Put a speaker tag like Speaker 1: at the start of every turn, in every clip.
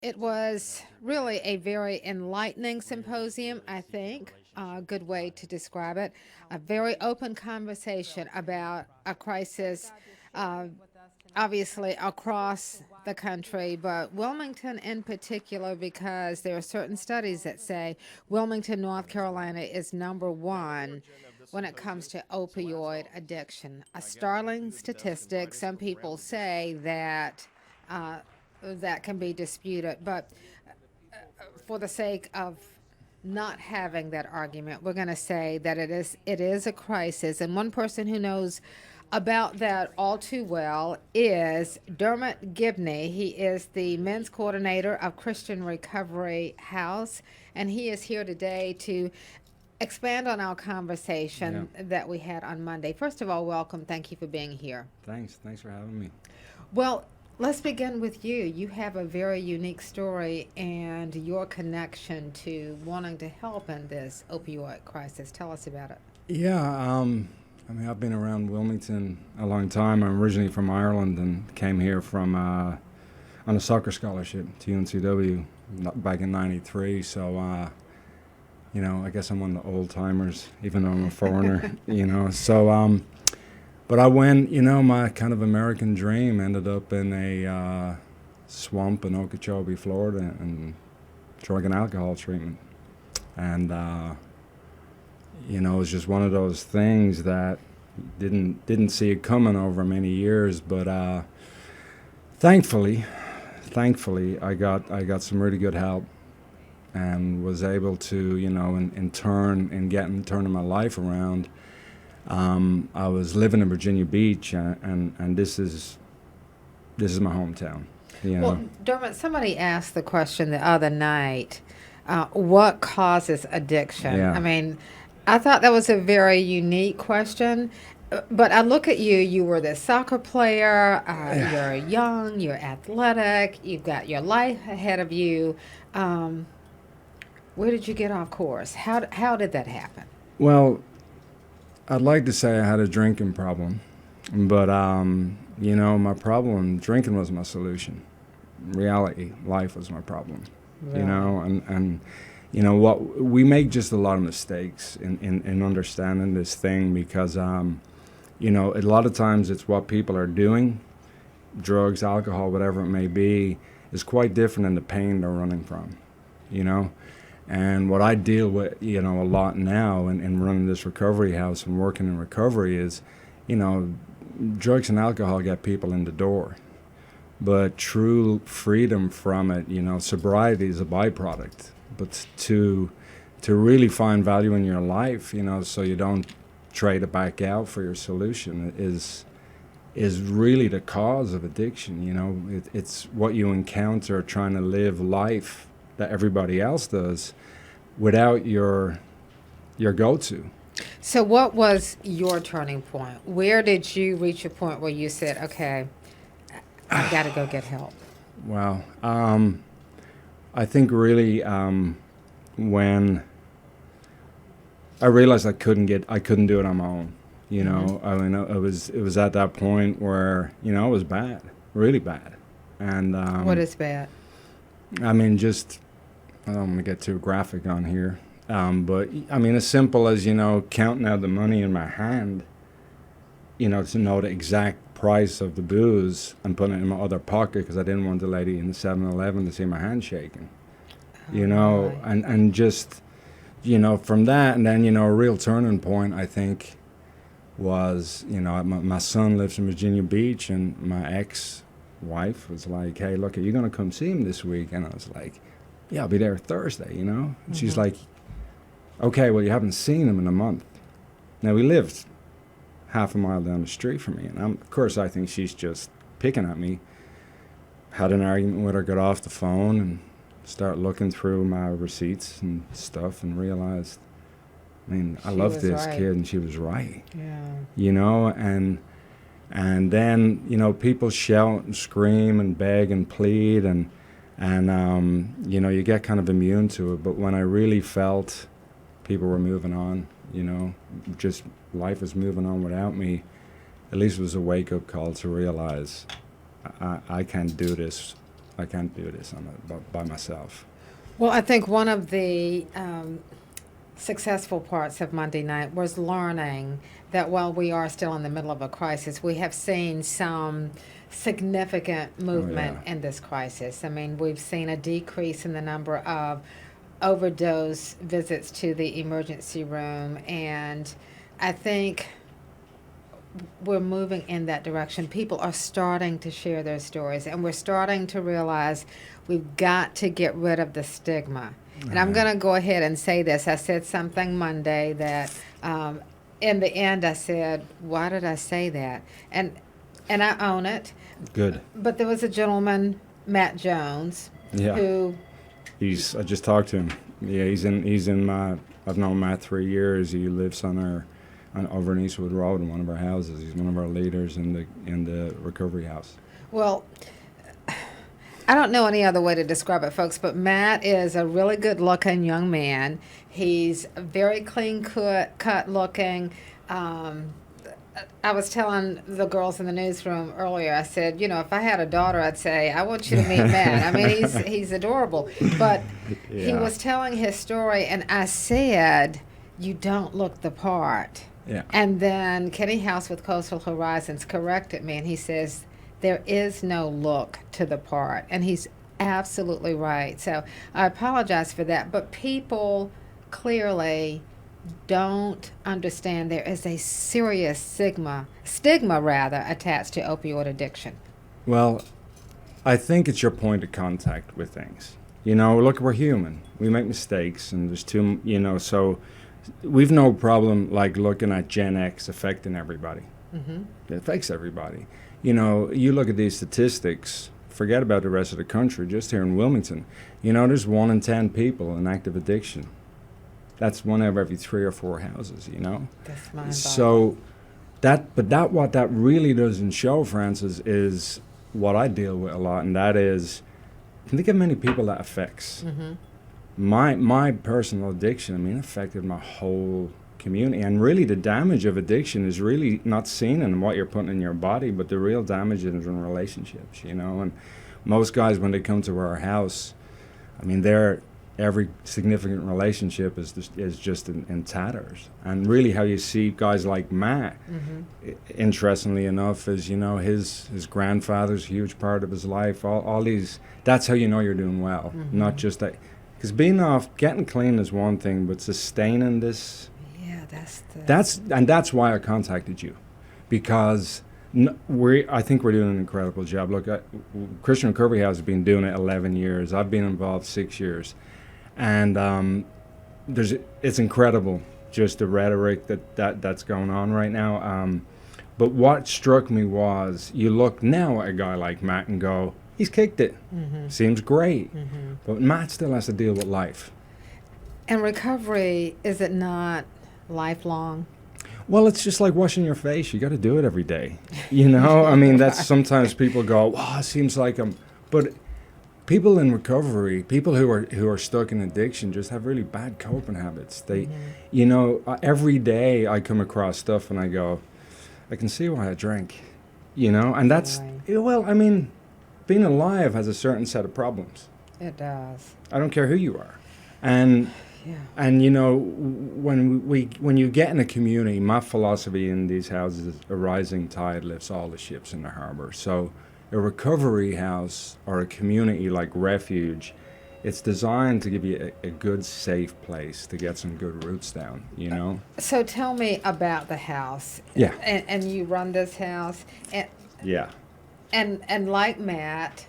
Speaker 1: It was really a very enlightening symposium, I think. A good way to describe it. A very open conversation about a crisis, uh, obviously across the country, but Wilmington in particular, because there are certain studies that say Wilmington, North Carolina is number one when it comes to opioid addiction. A startling statistic. Some people say that. That can be disputed, but for the sake of not having that argument, we're going to say that it is a crisis. And one person who knows about that all too well is Dermot Gibney. He is the men's coordinator of Christian Recovery House, and he is here today to expand on our
Speaker 2: Yeah.
Speaker 1: conversation that we had on Monday. First of all, welcome. Thank you for being here.
Speaker 2: Thanks. Thanks for having me.
Speaker 1: Well, let's begin with you. You have a very unique story and your connection to wanting to help in this opioid crisis. Tell us about it.
Speaker 2: Yeah. I mean, I've been around Wilmington a long time. I'm originally from Ireland and came here from on a soccer scholarship to UNCW back in '93. So, I guess I'm one of the old timers, even though I'm a foreigner. But I went. My kind of American dream ended up in a swamp in Okeechobee, Florida, and drug and alcohol treatment. And it was just one of those things that didn't see it coming over many years. But thankfully, I got some really good help and was able to, in turning my life around. I was living in Virginia Beach, and this is my hometown. You
Speaker 1: Well,
Speaker 2: know,
Speaker 1: Dermot, somebody asked the question the other night, what causes addiction? I
Speaker 2: yeah,
Speaker 1: mean, I thought that was a very unique question. But I look at you, you were the soccer player, you're young, you're athletic, you've got your life ahead of you. Um, where did you get off course? How did that happen?
Speaker 2: well, I'd like to say I had a drinking problem, but my problem, drinking was my solution. Reality, life was my problem.
Speaker 1: Really?
Speaker 2: And what we make just a lot of mistakes in understanding this thing because a lot of times it's what people are doing, drugs, alcohol, whatever it may be, is quite different than the pain they're running from. You know, and what I deal with, a lot now in running this recovery house and working in recovery is, you know, drugs and alcohol get people in the door. But true freedom from it, sobriety is a byproduct. But to really find value in your life, so you don't trade it back out for your solution is really the cause of addiction. It's what you encounter trying to live life that everybody else does without your go-to.
Speaker 1: So, what was your turning point? Where did you reach a point where you said, okay, I've got to go get help?
Speaker 2: Wow. I think really when I realized I couldn't do it on my own.
Speaker 1: Hmm.
Speaker 2: I mean, it was at that point where it was bad, really bad, and
Speaker 1: What is bad?
Speaker 2: I mean, just I don't want to get too graphic on here, but I mean, as simple as counting out the money in my hand, to know the exact price of the booze and putting it in my other pocket because I didn't want the lady in the 7-Eleven to see my hand shaking.
Speaker 1: Oh my.
Speaker 2: And just from that, and then a real turning point I think was my son lives in Virginia Beach, and my ex-wife was like, "Hey, look, are you gonna come see him this week?" And I was like, "Yeah, I'll be there Thursday." And she's
Speaker 1: Hmm.
Speaker 2: like, "Okay, well, you haven't seen him in a month." Now we lived half a mile down the street from me, and of course I think she's just picking at me. Had an argument with her, got off the phone, and start looking through my receipts and stuff, and realized, I mean, I
Speaker 1: She
Speaker 2: love
Speaker 1: was
Speaker 2: this
Speaker 1: right.
Speaker 2: kid, and she was right.
Speaker 1: Yeah.
Speaker 2: And then people shout and scream and beg and plead, and you get kind of immune to it. But when I really felt people were moving on, just life was moving on without me, at least it was a wake up call to realize I can't do this I can't do this by myself.
Speaker 1: Well, I think one of the successful parts of Monday night was learning that while we are still in the middle of a crisis, we have seen some significant movement in this crisis. I mean, we've seen a decrease in the number of overdose visits to the emergency room, and I think we're moving in that direction. People are starting to share their stories, and we're starting to realize we've got to get rid of the stigma. And I'm going to go ahead and say this. I said something Monday that, in the end, I said, "Why did I say that?" And I own it.
Speaker 2: Good.
Speaker 1: But there was a gentleman, Matt Jones,
Speaker 2: Yeah.
Speaker 1: who
Speaker 2: I just talked to him. Yeah, he's in my. I've known Matt 3 years. He lives over in Eastwood Road in one of our houses. He's one of our leaders in the recovery house.
Speaker 1: Well, I don't know any other way to describe it, folks, but Matt is a really good-looking young man. He's very clean-cut looking. I was telling the girls in the newsroom earlier, I said, you know, if I had a daughter, I'd say, I want you to meet Matt. I mean, he's adorable. But he was telling his story, and I said, you don't look the part.
Speaker 2: Yeah.
Speaker 1: And then Kenny House with Coastal Horizons corrected me, and he says, there is no look to the part. And he's absolutely right. So I apologize for that. But people clearly don't understand there is a serious stigma attached to opioid addiction.
Speaker 2: Well, I think it's your point of contact with things. You know, look, we're human. We make mistakes, and there's too, you know, so we've no problem like looking at Gen X affecting everybody. Mm-hmm. It affects everybody. You know, you look at these statistics, forget about the rest of the country, just here in Wilmington, you know, there's 1 in 10 people in active addiction. That's 1 out of every 3 or 4 houses, you know?
Speaker 1: That's mind-boggling.
Speaker 2: So what that really doesn't show, Francis, is what I deal with a lot, and that is, think of many people that affects. Mm-hmm. My personal addiction, I mean, affected my whole community. And really the damage of addiction is really not seen in what you're putting in your body, but the real damage is in relationships, you know. And most guys, when they come to our house, I mean, every significant relationship is just in tatters. And really how you see guys like Matt, interestingly enough, is, you know, his grandfather's a huge part of his life. All these, that's how you know you're doing well, not just that. Because getting clean is one thing, but sustaining this, that's why I contacted you, because I think we're doing an incredible job. Look, Christian Recovery House has been doing it 11 years. I've been involved 6 years, and it's incredible just the rhetoric that's going on right now. But what struck me was you look now at a guy like Matt and go, he's kicked it. Mm-hmm. Seems great. Mm-hmm. But Matt still has to deal with life.
Speaker 1: And recovery, is it not lifelong?
Speaker 2: Well, it's just like washing your face. You got to do it every day. You know, I mean, that's sometimes people go, wow, it seems like I'm. But people in recovery, people who are stuck in addiction, just have really bad coping habits. They, you know, every day I come across stuff and I go, I can see why I drank. You know, and that's, well, I mean, being alive has a certain set of problems.
Speaker 1: It does.
Speaker 2: I don't care who you are. And you know, when you get in a community, my philosophy in these houses is a rising tide lifts all the ships in the harbor. So a recovery house or a community like Refuge, it's designed to give you a good, safe place to get some good roots down, you know?
Speaker 1: So tell me about the house.
Speaker 2: Yeah.
Speaker 1: And you run this house. And
Speaker 2: yeah.
Speaker 1: And like Matt,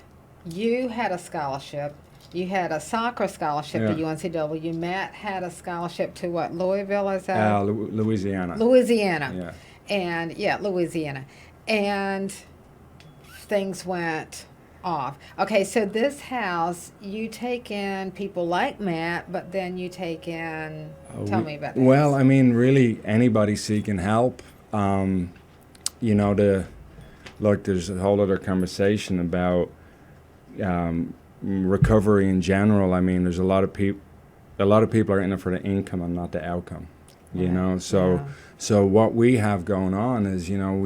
Speaker 1: you had a scholarship. You had a soccer scholarship to UNCW. Matt had a scholarship to what? Louisville, is that?
Speaker 2: Louisiana.
Speaker 1: Louisiana.
Speaker 2: Yeah.
Speaker 1: And Louisiana. And things went off. Okay, so this house, you take in people like Matt, but then you take in, tell me about that.
Speaker 2: Well, I mean, really anybody seeking help. You know, look, there's a whole other conversation about recovery in general. I mean, there's a lot of people are in it for the income and not the outcome, you know? So what we have going on is, you know,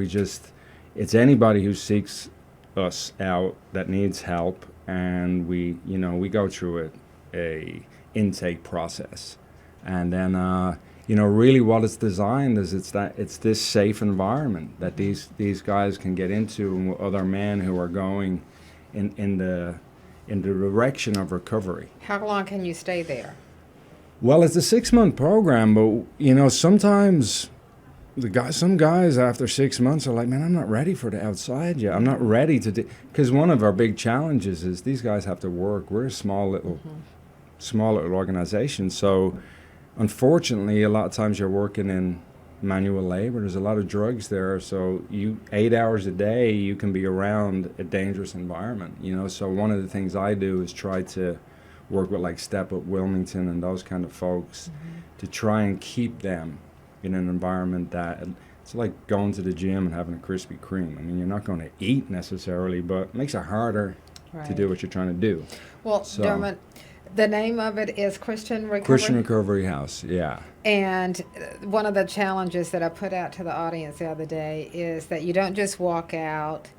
Speaker 2: it's anybody who seeks us out that needs help. and we go through a intake process, and then really what it's designed is it's this safe environment that these guys can get into with other men who are going in the direction of recovery.
Speaker 1: How long can you stay there?
Speaker 2: Well, it's a 6-month program, but sometimes some guys after 6 months are like, man, I'm not ready for the outside yet. I'm not ready to do, because one of our big challenges is these guys have to work. We're a small little organization, so unfortunately, a lot of times you're working in manual labor. There's a lot of drugs there, so 8 hours a day you can be around a dangerous environment. So one of the things I do is try to work with like Step Up Wilmington and those kind of folks to try and keep them in an environment that it's like going to the gym and having a Krispy Kreme. I mean, you're not going to eat necessarily, but it makes it harder to do what you're trying to do.
Speaker 1: Well, so, Dermot, the name of it is Christian Recovery?
Speaker 2: Christian Recovery House, yeah.
Speaker 1: And one of the challenges that I put out to the audience the other day is that you don't just walk out.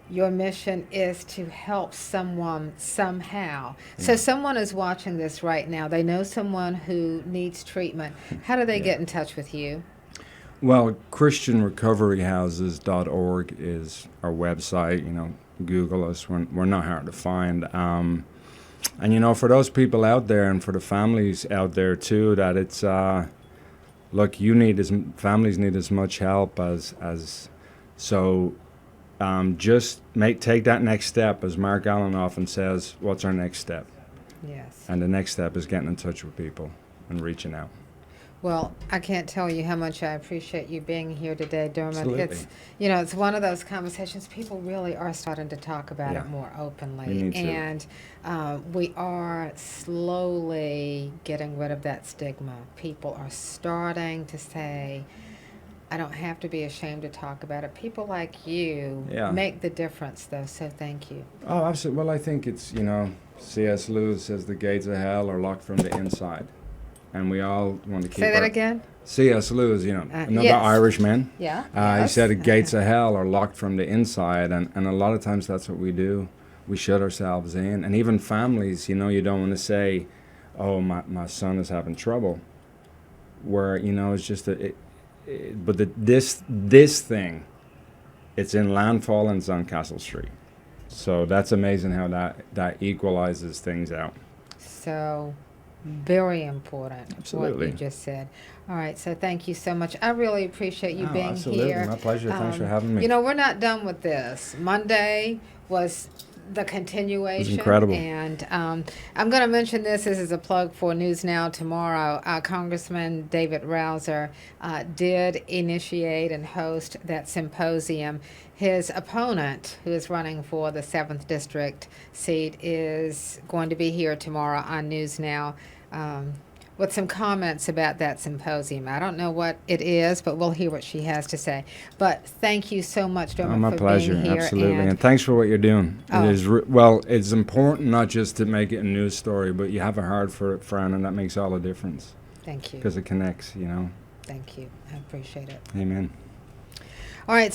Speaker 1: Your mission is to help someone somehow. Yeah. So someone is watching this right now. They know someone who needs treatment. How do they get in touch with you?
Speaker 2: Well, ChristianRecoveryHouses.org is our website. Google us. We're not hard to find. And for those people out there, and for the families out there too, that it's look, families need as much help as so. Just take that next step, as Mark Allen often says. What's our next step?
Speaker 1: Yes.
Speaker 2: And the next step is getting in touch with people and reaching out.
Speaker 1: Well, I can't tell you how much I appreciate you being here today, Dermot.
Speaker 2: Absolutely.
Speaker 1: It's one of those conversations people really are starting to talk about it more openly.
Speaker 2: We need to.
Speaker 1: And we are slowly getting rid of that stigma. People are starting to say, I don't have to be ashamed to talk about it. People like you make the difference, though, so thank you.
Speaker 2: Oh, absolutely. Well, I think it's, C.S. Lewis says the gates of hell are locked from the inside. And we all want to keep
Speaker 1: Say that again?
Speaker 2: C.S. Lewis, another
Speaker 1: yes.
Speaker 2: Irishman.
Speaker 1: Yeah.
Speaker 2: He said the gates of hell are locked from the inside. And a lot of times that's what we do. We shut ourselves in. And even families, you don't want to say, oh, my son is having trouble. Where, it's just but this thing, it's in landfall and it's on Castle Street. So that's amazing how that equalizes things out.
Speaker 1: So very important.
Speaker 2: Absolutely.
Speaker 1: What you just said. All right, so thank you so much. I really appreciate you being
Speaker 2: absolutely.
Speaker 1: here.
Speaker 2: My pleasure. Thanks for having me.
Speaker 1: We're not done with this. Monday was the continuation.
Speaker 2: It was incredible.
Speaker 1: And I'm going to mention this. This is a plug for News Now tomorrow. Congressman David Rouser did initiate and host that symposium. His opponent, who is running for the 7th District seat, is going to be here tomorrow on News Now with some comments about that symposium. I don't know what it is, but we'll hear what she has to say. But thank you so much, Dermot,
Speaker 2: my
Speaker 1: for
Speaker 2: pleasure.
Speaker 1: being here.
Speaker 2: Absolutely. And thanks for what you're doing. It is it's important not just to make it a news story, but you have a heart for it, Fran, and that makes all the difference.
Speaker 1: Thank you.
Speaker 2: Because it connects,
Speaker 1: Thank you. I appreciate it.
Speaker 2: Amen.
Speaker 1: All right. So